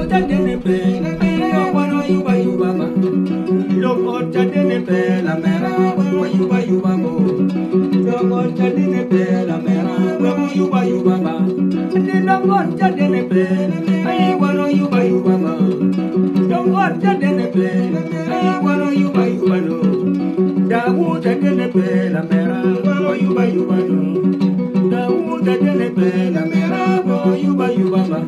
dene pe, la mera wano yuba yuba ba. Loco dene pe, la mera wano yuba yuba bo. Loco dene pe, la mera wano yuba yuba ba. Loco dene pe, ay wano yuba yuba ba. Loco dene pe, ay wano yuba yuba no. Dawu dene pe, la mera wano yuba yuba no. Dawu dene pe, la mera wano yuba yuba ba.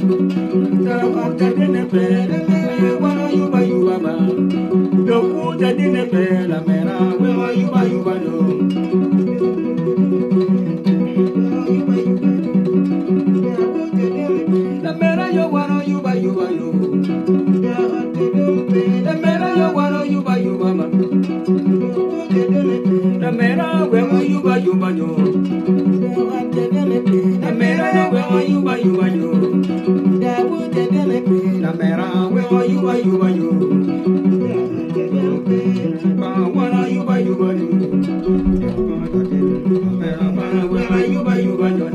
Dawu dene pe, ay wano yuba yuba ba. Loco dene pe, la mera wano yuba yuba no. La mera yo wano yuba yuba yo. La mera yo wano yuba yuba ma. La mera wano yuba yuba yo. La mera yo wano yuba yuba yo. La mera wano yuba yuba yo. Wano yuba yuba yo. Mera wano yuba yuba yo.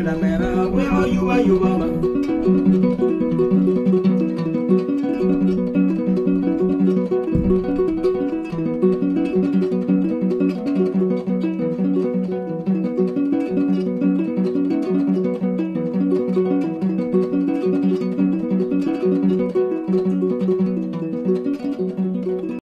La mera, where are you,